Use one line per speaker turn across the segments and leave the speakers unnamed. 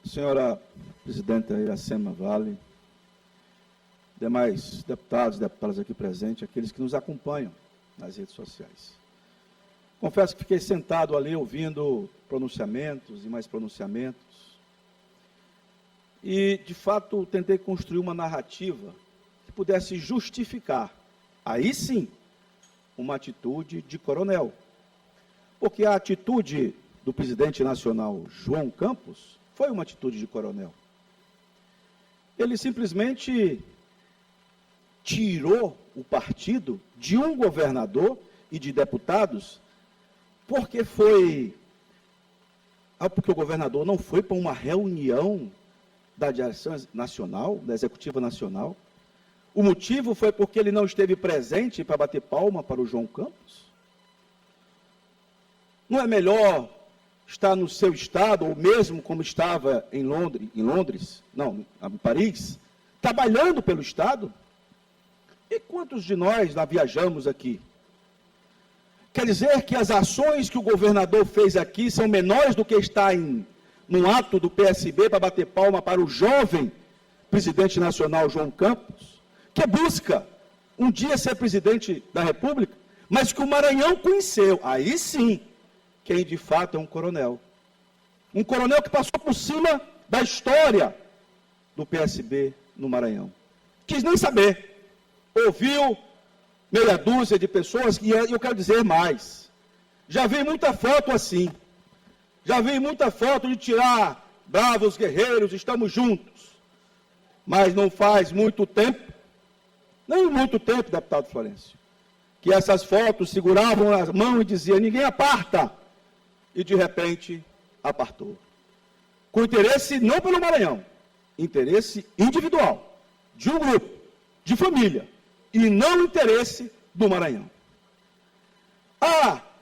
senhora presidenta Iracema Vale, demais deputados e deputadas aqui presentes, aqueles que nos acompanham nas redes sociais. Confesso que fiquei sentado ali ouvindo pronunciamentos e mais pronunciamentos e, de fato, tentei construir uma narrativa que pudesse justificar, aí sim, uma atitude de coronel. Porque a atitude do presidente nacional, João Campos, foi uma atitude de coronel. Ele simplesmente tirou o partido de um governador e de deputados porque o governador não foi para uma reunião da direção nacional, da executiva nacional. O motivo foi porque ele não esteve presente para bater palma para o João Campos. Não é melhor estar no seu estado, ou mesmo como estava em Paris, trabalhando pelo estado? E quantos de nós lá viajamos aqui? Quer dizer que as ações que o governador fez aqui são menores do que estar num ato do PSB para bater palma para o jovem presidente nacional João Campos, que busca um dia ser presidente da República, mas que o Maranhão conheceu. Aí sim, quem de fato é um coronel. Um coronel que passou por cima da história do PSB no Maranhão. Quis nem saber. Ouviu meia dúzia de pessoas, e eu quero dizer mais. Já vi muita foto assim. Já vi muita foto de tirar bravos guerreiros, estamos juntos. Mas não faz muito tempo, nem muito tempo, deputado Florencio, que essas fotos seguravam a mão e diziam, ninguém aparta. E de repente, apartou. Com interesse não pelo Maranhão, interesse individual, de um grupo, de família, e não interesse do Maranhão.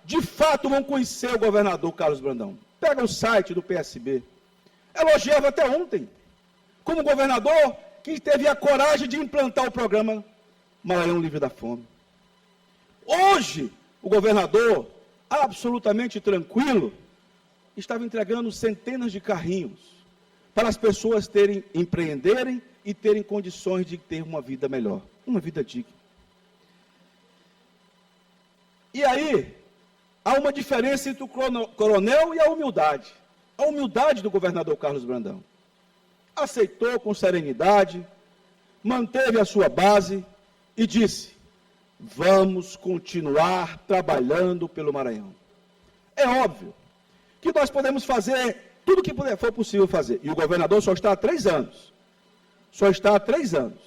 De fato vão conhecer o governador Carlos Brandão. Pega o site do PSB. Elogiava até ontem, como governador que teve a coragem de implantar o programa Maranhão Livre da Fome. Hoje, o governador, absolutamente tranquilo, estava entregando centenas de carrinhos para as pessoas empreenderem e terem condições de ter uma vida melhor, uma vida digna. E aí, há uma diferença entre o coronel e a humildade. A humildade do governador Carlos Brandão. Aceitou com serenidade, manteve a sua base e disse, vamos continuar trabalhando pelo Maranhão. É óbvio que nós podemos fazer tudo o que for possível fazer. E o governador só está há 3 anos. Só está há 3 anos.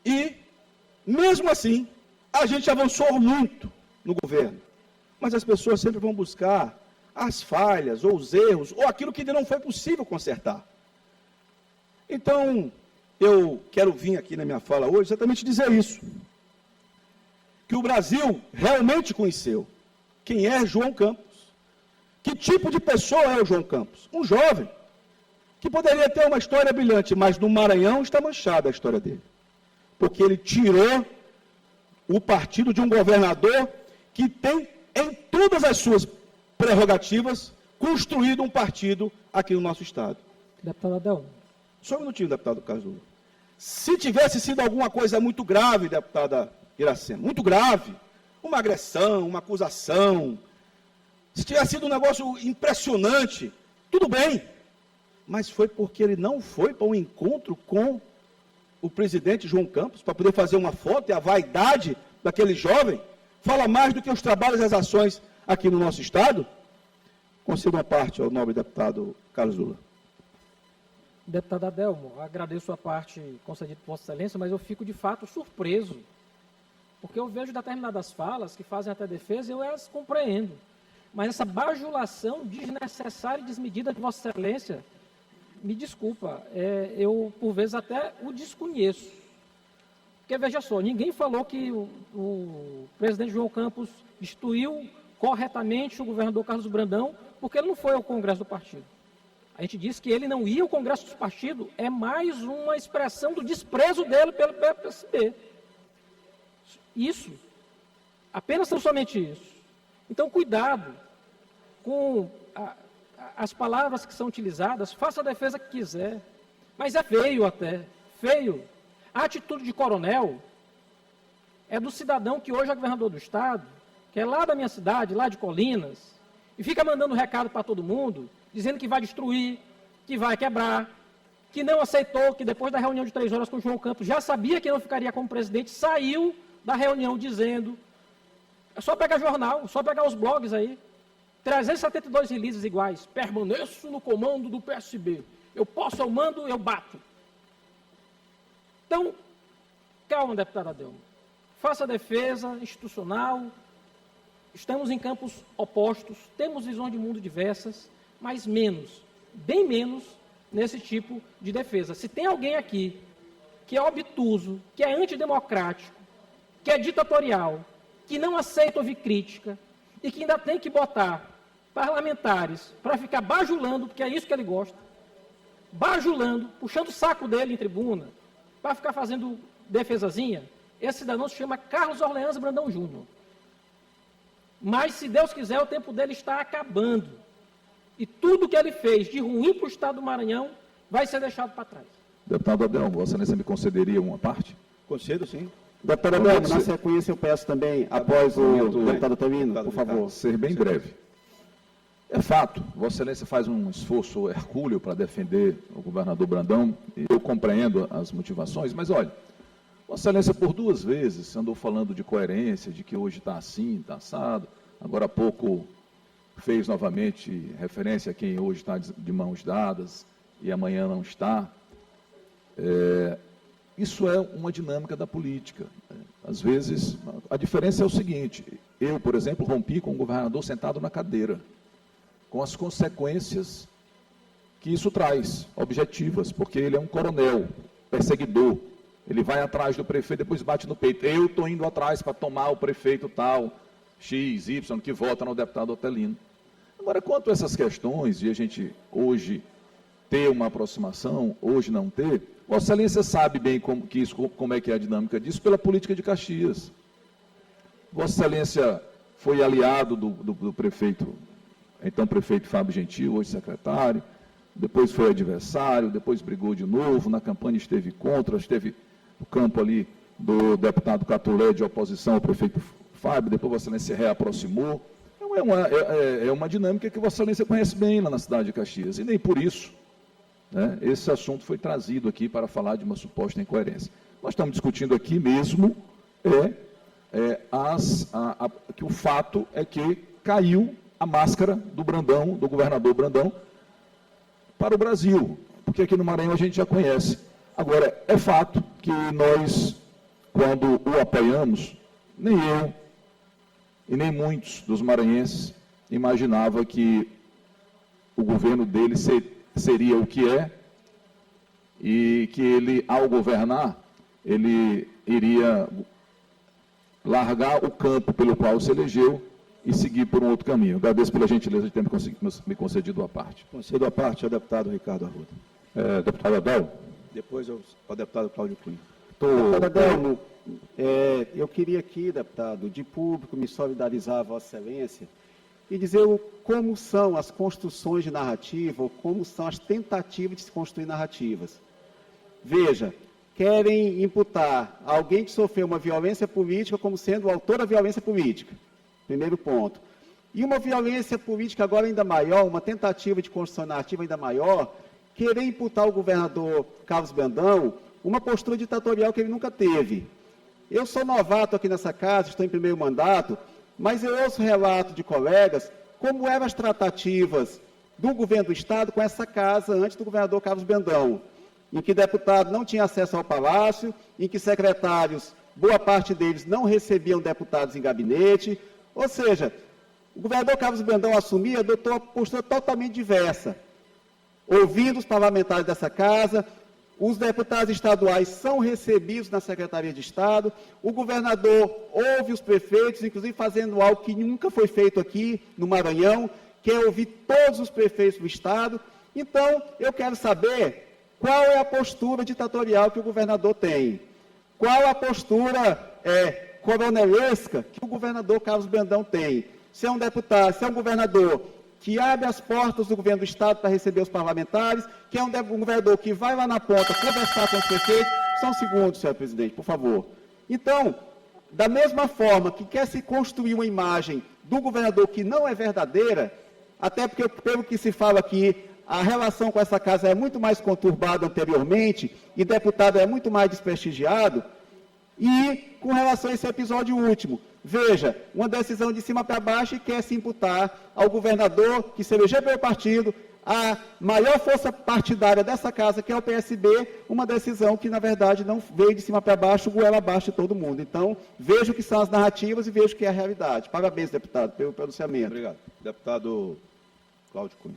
E, mesmo assim, a gente avançou muito no governo. Mas as pessoas sempre vão buscar as falhas, ou os erros, ou aquilo que ainda não foi possível consertar. Então, eu quero vir aqui na minha fala hoje exatamente dizer isso. Que o Brasil realmente conheceu quem é João Campos. Que tipo de pessoa é o João Campos? Um jovem que poderia ter uma história brilhante, mas no Maranhão está manchada a história dele. Porque ele tirou o partido de um governador que tem, em todas as suas prerrogativas, construído um partido aqui no nosso estado.
Deputado Adão.
Só um minutinho, deputado Carlos Lula. Se tivesse sido alguma coisa muito grave, deputada Iracema, muito grave, uma agressão, uma acusação, se tivesse sido um negócio impressionante, tudo bem, mas foi porque ele não foi para um encontro com o presidente João Campos, para poder fazer uma foto, e a vaidade daquele jovem fala mais do que os trabalhos e as ações aqui no nosso estado. Concedo uma parte ao nobre deputado Carlos Lula.
Deputado Adelmo, agradeço a parte concedida por Vossa Excelência, mas eu fico de fato surpreso, porque eu vejo determinadas falas que fazem até defesa e eu as compreendo. Mas essa bajulação desnecessária e desmedida de Vossa Excelência, me desculpa, eu por vezes até o desconheço. Porque veja só, ninguém falou que o presidente João Campos destituiu corretamente o governador Carlos Brandão, porque ele não foi ao Congresso do partido. A gente disse que ele não ia ao Congresso do partido, é mais uma expressão do desprezo dele pelo PSB. Isso. Apenas tão somente isso. Então, cuidado com as palavras que são utilizadas, faça a defesa que quiser, mas é feio até, feio. A atitude de coronel é do cidadão que hoje é governador do estado, que é lá da minha cidade, lá de Colinas, e fica mandando recado para todo mundo, dizendo que vai destruir, que vai quebrar, que não aceitou, que depois da reunião de 3 horas com o João Campos, já sabia que não ficaria como presidente, saiu da reunião dizendo, é só pegar jornal, só pegar os blogs aí, 372 releases iguais, permaneço no comando do PSB, eu posso, eu mando, eu bato. Então, calma, deputada Adelmo, faça a defesa institucional, estamos em campos opostos, temos visões de mundo diversas, mas menos, bem menos, nesse tipo de defesa. Se tem alguém aqui que é obtuso, que é antidemocrático, que é ditatorial, que não aceita ouvir crítica e que ainda tem que botar parlamentares para ficar bajulando, porque é isso que ele gosta, bajulando, puxando o saco dele em tribuna, para ficar fazendo defesazinha, esse cidadão se chama Carlos Orleans Brandão Júnior. Mas, se Deus quiser, o tempo dele está acabando. E tudo que ele fez de ruim para o estado do Maranhão vai ser deixado para trás.
Deputado Adelmo, Vossa Excelência me concederia uma parte?
Concedo, sim.
Deputado Adelmo, na sequência eu peço também, após o deputado Termino, por favor.
Ser bem breve. É fato, Vossa Excelência faz um esforço hercúleo para defender o governador Brandão, e eu compreendo as motivações, mas olha, Vossa Excelência por 2 vezes andou falando de coerência, de que hoje está assim, está assado, agora há pouco fez novamente referência a quem hoje está de mãos dadas e amanhã não está. Isso é uma dinâmica da política. Às vezes, a diferença é o seguinte, eu, por exemplo, rompi com o governador sentado na cadeira, com as consequências que isso traz, objetivas, porque ele é um coronel, perseguidor, ele vai atrás do prefeito, depois bate no peito, eu estou indo atrás para tomar o prefeito tal, X, Y, que vota no deputado Otelino. Agora, quanto a essas questões, de a gente hoje ter uma aproximação, hoje não ter, Vossa Excelência sabe bem como é que é a dinâmica disso pela política de Caxias. Vossa Excelência foi aliado do prefeito, então prefeito Fábio Gentil, hoje secretário, depois foi adversário, depois brigou de novo, na campanha esteve contra, esteve no campo ali do deputado Catulé de oposição ao prefeito Fábio, depois Vossa Excelência se reaproximou. É uma dinâmica que Vossa Excelência conhece bem lá na cidade de Caxias, e nem por isso, né, esse assunto foi trazido aqui para falar de uma suposta incoerência. Nós estamos discutindo aqui mesmo que o fato é que caiu a máscara do Brandão, do governador Brandão, para o Brasil, porque aqui no Maranhão a gente já conhece. Agora, é fato que nós, quando o apoiamos, nem eu e nem muitos dos maranhenses imaginavam que o governo dele seria o que é e que ele, ao governar, ele iria largar o campo pelo qual se elegeu e seguir por um outro caminho. Agradeço pela gentileza de ter me concedido a parte.
Concedo a parte ao deputado Ricardo Arruda.
Deputado Adelmo.
Depois ao deputado Cláudio Cunha.
Deputado Adelmo, eu queria aqui, deputado, de público, me solidarizar a Vossa Excelência e dizer como são as construções de narrativa, ou como são as tentativas de se construir narrativas. Veja, querem imputar alguém que sofreu uma violência política como sendo o autor da violência política. Primeiro ponto. E uma violência política agora ainda maior, uma tentativa de construção narrativa ainda maior, querer imputar ao governador Carlos Brandão uma postura ditatorial que ele nunca teve. Eu sou novato aqui nessa casa, estou em primeiro mandato, mas eu ouço relatos de colegas como eram as tratativas do governo do Estado com essa casa antes do governador Carlos Brandão, em que deputado não tinha acesso ao palácio, em que secretários, boa parte deles, não recebiam deputados em gabinete. Ou seja, o governador Carlos Brandão assumia, adotou uma postura totalmente diversa, ouvindo os parlamentares dessa casa. Os deputados estaduais são recebidos na Secretaria de Estado, o governador ouve os prefeitos, inclusive fazendo algo que nunca foi feito aqui no Maranhão, que é ouvir todos os prefeitos do Estado. Então, eu quero saber qual é a postura ditatorial que o governador tem, qual a postura coronelesca que o governador Carlos Brandão tem. Se é um deputado, se é um governador que abre as portas do governo do Estado para receber os parlamentares, que é um governador que vai lá na ponta conversar com os prefeitos. Só um segundo, senhor presidente, por favor. Então, da mesma forma que quer se construir uma imagem do governador que não é verdadeira, até porque, pelo que se fala aqui, a relação com essa casa é muito mais conturbada anteriormente, e deputado é muito mais desprestigiado, e com relação a esse episódio último, veja, uma decisão de cima para baixo e quer se imputar ao governador que se elegeu pelo partido, a maior força partidária dessa casa, que é o PSB, uma decisão que, na verdade, não veio de cima para baixo, goela abaixo de todo mundo. Então, vejo o que são as narrativas e vejo o que é a realidade. Parabéns, deputado, pelo pronunciamento.
Obrigado. Deputado Cláudio Cunha.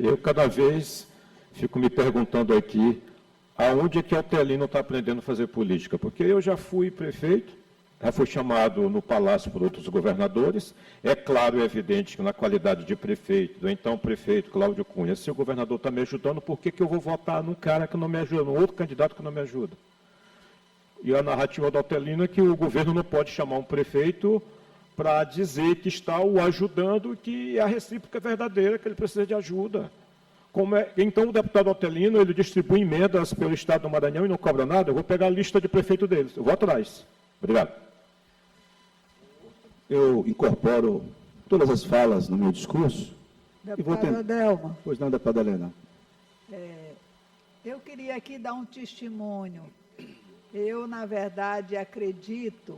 Eu cada vez fico me perguntando aqui aonde é que Otelino está aprendendo a fazer política, porque eu já fui prefeito, já fui chamado no Palácio por outros governadores. É claro e evidente que na qualidade de prefeito, do então prefeito Cláudio Cunha, se o governador está me ajudando, por que eu vou votar num cara que não me ajuda, num outro candidato que não me ajuda? E a narrativa do Otelino é que o governo não pode chamar um prefeito para dizer que está o ajudando, que a recíproca é verdadeira, que ele precisa de ajuda. Então, o deputado Otelino, ele distribui emendas pelo Estado do Maranhão e não cobra nada. Eu vou pegar a lista de prefeito deles, eu vou atrás. Obrigado.
Eu incorporo todas as falas no meu discurso.
Deputada Adelma,
Pois não, deputada Helena.
eu queria aqui dar um testemunho. Eu, na verdade, acredito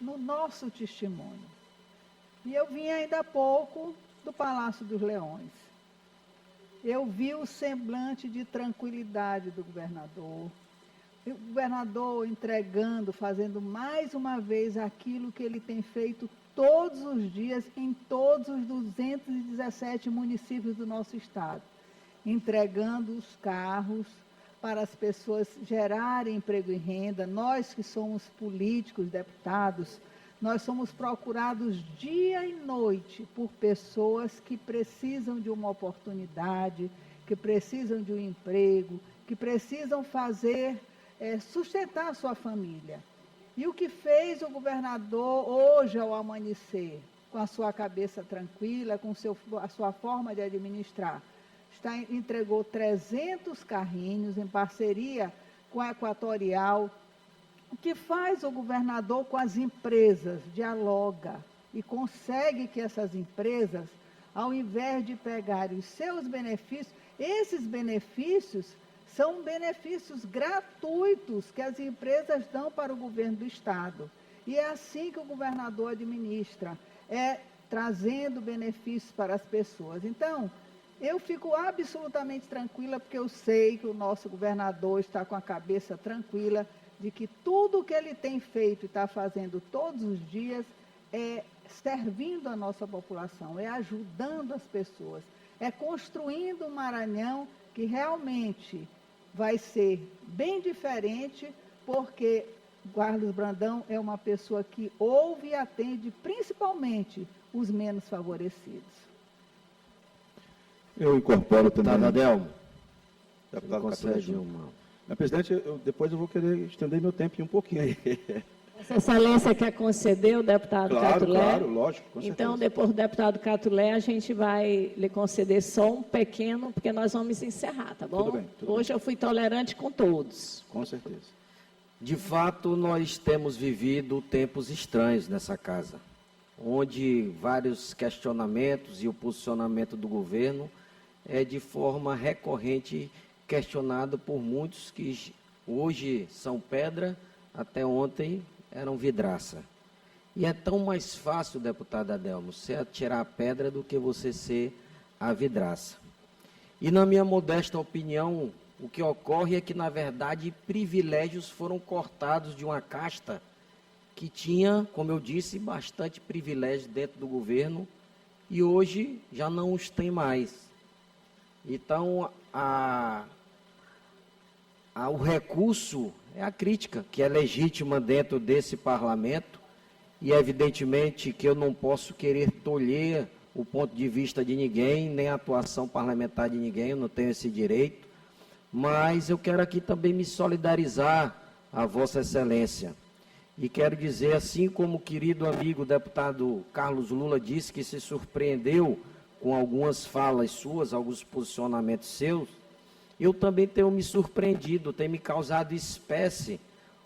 no nosso testemunho. E eu vim ainda há pouco do Palácio dos Leões. Eu vi o semblante de tranquilidade do governador. O governador entregando, fazendo mais uma vez aquilo que ele tem feito todos os dias em todos os 217 municípios do nosso estado. Entregando os carros para as pessoas gerarem emprego e renda. Nós que somos políticos, deputados, nós somos procurados dia e noite por pessoas que precisam de uma oportunidade, que precisam de um emprego, que precisam sustentar a sua família. E o que fez o governador hoje ao amanhecer, com a sua cabeça tranquila, com a sua forma de administrar? Entregou 300 carrinhos em parceria com a Equatorial. O que faz o governador com as empresas? Dialoga e consegue que essas empresas, ao invés de pegarem os seus benefícios, esses benefícios são benefícios gratuitos que as empresas dão para o governo do Estado. E é assim que o governador administra, trazendo benefícios para as pessoas. Então, eu fico absolutamente tranquila, porque eu sei que o nosso governador está com a cabeça tranquila de que tudo o que ele tem feito e está fazendo todos os dias é servindo a nossa população, é ajudando as pessoas, é construindo um Maranhão que realmente vai ser bem diferente, porque Carlos Brandão é uma pessoa que ouve e atende principalmente os menos favorecidos.
Eu incorporo também.
Deputado Adelmo,
Deputado
concede
Catarina.
uma.
Presidente, depois eu vou querer estender meu tempo um pouquinho aí.
Vossa Excelência quer conceder o deputado Catulé?
Claro, lógico, com certeza.
Então, depois do deputado Catulé, a gente vai lhe conceder só um pequeno, porque nós vamos encerrar, tá bom?
Tudo bem, tudo
Hoje eu fui tolerante com todos.
Com certeza.
De fato, nós temos vivido tempos estranhos nessa casa, onde vários questionamentos e o posicionamento do governo é de forma recorrente questionado por muitos que hoje são pedra, até ontem eram vidraça. E é tão mais fácil, deputado Adelmo, você atirar a pedra do que você ser a vidraça. E na minha modesta opinião, o que ocorre é que, na verdade, privilégios foram cortados de uma casta que tinha, como eu disse, bastante privilégio dentro do governo e hoje já não os tem mais. Então, o recurso é a crítica, que é legítima dentro desse parlamento, e evidentemente que eu não posso querer tolher o ponto de vista de ninguém, nem a atuação parlamentar de ninguém, eu não tenho esse direito, mas eu quero aqui também me solidarizar a Vossa Excelência. E quero dizer, assim como o querido amigo deputado Carlos Lula disse que se surpreendeu com algumas falas suas, alguns posicionamentos seus, eu também tenho me surpreendido, tem me causado espécie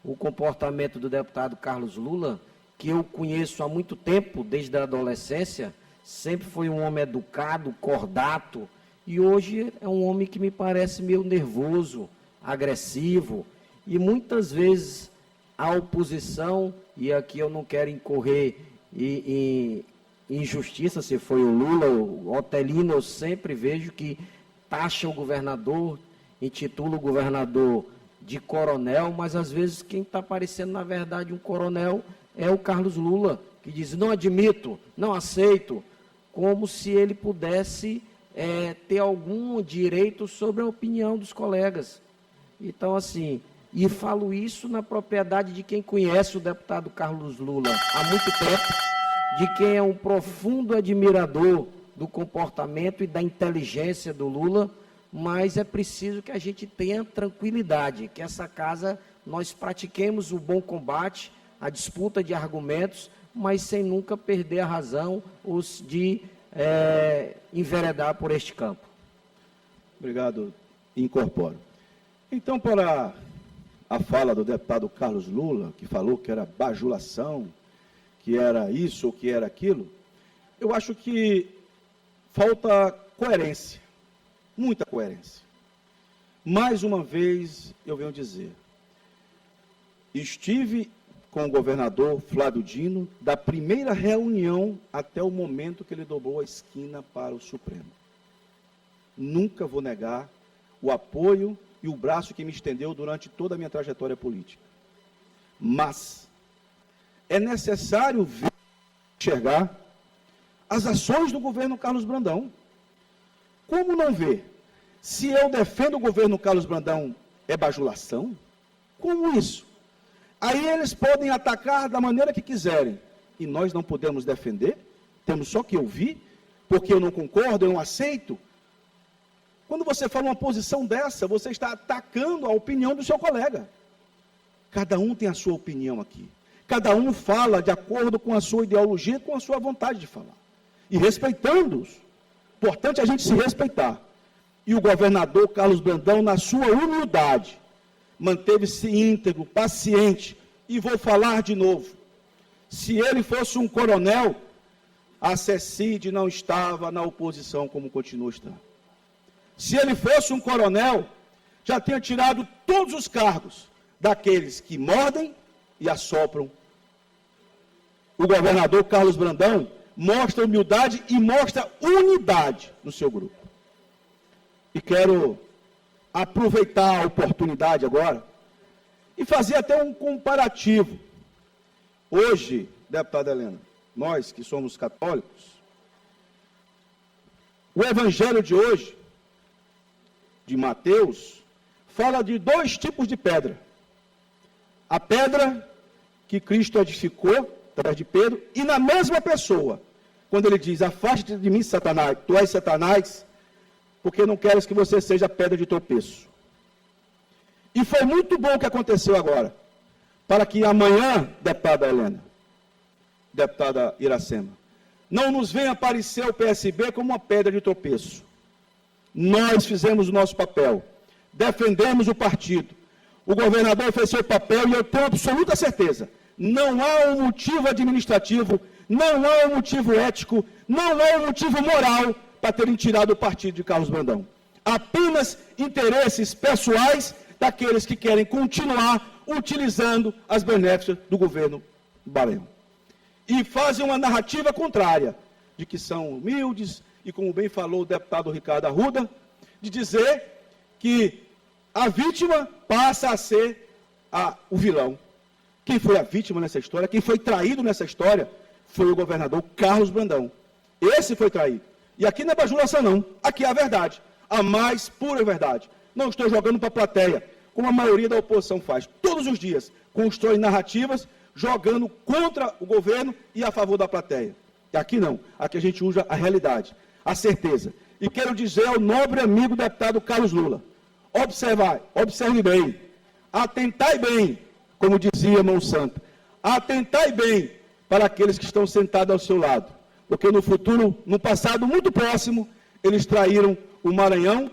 o comportamento do deputado Carlos Lula, que eu conheço há muito tempo, desde a adolescência, sempre foi um homem educado, cordato, e hoje é um homem que me parece meio nervoso, agressivo, e muitas vezes a oposição, e aqui eu não quero incorrer em injustiça, se foi o Lula, o Otelino, eu sempre vejo que taxa o governador, intitula o governador de coronel, mas às vezes quem está parecendo, na verdade, um coronel é o Carlos Lula, que diz, não admito, não aceito, como se ele pudesse ter algum direito sobre a opinião dos colegas. Então, assim, e falo isso na propriedade de quem conhece o deputado Carlos Lula há muito tempo, de quem é um profundo admirador do comportamento e da inteligência do Lula, mas é preciso que a gente tenha tranquilidade, que essa casa nós pratiquemos o bom combate, a disputa de argumentos, mas sem nunca perder a razão ou de enveredar por este campo.
Obrigado, incorporo. Então, para a fala do deputado Carlos Lula, que falou que era bajulação, que era isso ou que era aquilo, eu acho que falta coerência, muita coerência. Mais uma vez, eu venho dizer, estive com o governador Flávio Dino, da primeira reunião até o momento que ele dobrou a esquina para o Supremo. Nunca vou negar o apoio e o braço que me estendeu durante toda a minha trajetória política. Mas é necessário ver, enxergar as ações do governo Carlos Brandão. Como não ver? Se eu defendo o governo Carlos Brandão, é bajulação? Como isso? Aí eles podem atacar da maneira que quiserem. E nós não podemos defender? Temos só que ouvir? Porque eu não concordo, eu não aceito? Quando você fala uma posição dessa, você está atacando a opinião do seu colega. Cada um tem a sua opinião aqui. Cada um fala de acordo com a sua ideologia, com a sua vontade de falar. E respeitando-os. Importante a gente se respeitar. E o governador Carlos Brandão, na sua humildade, manteve-se íntegro, paciente. E vou falar de novo. Se ele fosse um coronel, a CECID não estava na oposição como continua estando. Se ele fosse um coronel, já tinha tirado todos os cargos daqueles que mordem e assopram. O governador Carlos Brandão mostra humildade e mostra unidade no seu grupo. E quero aproveitar a oportunidade agora e fazer até um comparativo. Hoje, deputada Helena, nós que somos católicos, o evangelho de hoje, de Mateus, fala de dois tipos de pedra. A pedra que Cristo edificou, através de Pedro, e na mesma pessoa, quando ele diz, afaste-te de mim, Satanás, tu és Satanás, porque não queres que você seja pedra de tropeço. E foi muito bom o que aconteceu agora, para que amanhã, deputada Helena, deputada Iracema, não nos venha aparecer o PSB como uma pedra de tropeço. Nós fizemos o nosso papel, defendemos o partido, o governador fez seu papel e eu tenho absoluta certeza, não há um motivo administrativo, não há um motivo ético, não há um motivo moral para terem tirado o partido de Carlos Brandão. Apenas interesses pessoais daqueles que querem continuar utilizando as benéficas do governo Maranhão. E fazem uma narrativa contrária, de que são humildes, e como bem falou o deputado Ricardo Arruda, de dizer que a vítima passa a ser o vilão. Quem foi a vítima nessa história, quem foi traído nessa história, foi o governador Carlos Brandão. Esse foi traído. E aqui não é bajulação não, aqui é a verdade, a mais pura verdade. Não estou jogando para a plateia, como a maioria da oposição faz. Todos os dias, constrói narrativas, jogando contra o governo e a favor da plateia. E aqui não, aqui a gente usa a realidade, a certeza. E quero dizer ao nobre amigo deputado Carlos Lula, observe bem, atentai bem, como dizia Monsanto, atentai bem para aqueles que estão sentados ao seu lado, porque no futuro, no passado muito próximo, eles traíram o Maranhão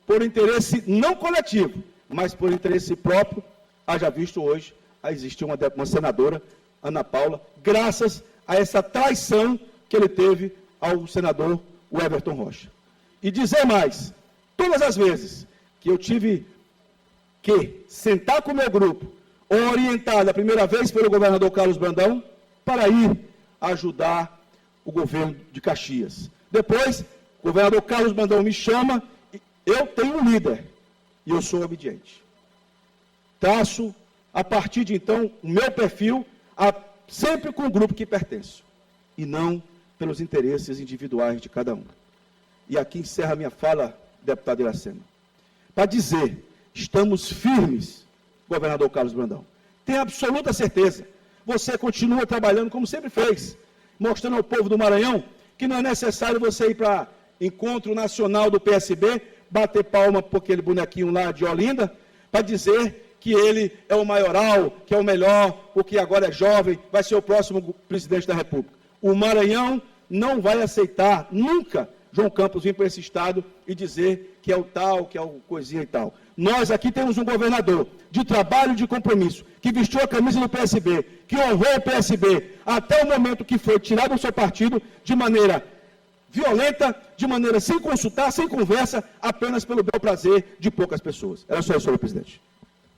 por interesse não coletivo, mas por interesse próprio. Haja visto hoje, existe uma senadora, Ana Paula, graças a essa traição que ele teve ao senador Everton Rocha. E dizer mais, todas as vezes que eu tive que sentar com o meu grupo, orientado a primeira vez pelo governador Carlos Brandão, para ir ajudar o governo de Caxias. Depois, o governador Carlos Brandão me chama, eu tenho um líder, e eu sou obediente. Traço, a partir de então, o meu perfil, sempre com o grupo que pertenço, e não pelos interesses individuais de cada um. E aqui encerra a minha fala, deputado Iracema, para dizer, estamos firmes, governador Carlos Brandão. Tenho absoluta certeza, você continua trabalhando como sempre fez, mostrando ao povo do Maranhão que não é necessário você ir para encontro nacional do PSB, bater palma por aquele bonequinho lá de Olinda, para dizer que ele é o maioral, que é o melhor, porque agora é jovem, vai ser o próximo presidente da República. O Maranhão não vai aceitar nunca João Campos vir para esse estado e dizer que é o tal, que é o coisinha e tal. Nós aqui temos um governador de trabalho e de compromisso, que vestiu a camisa do PSB, que honrou o PSB, até o momento que foi tirado do seu partido de maneira violenta, de maneira sem consultar, sem conversa, apenas pelo bel prazer de poucas pessoas. Era só isso, senhor presidente.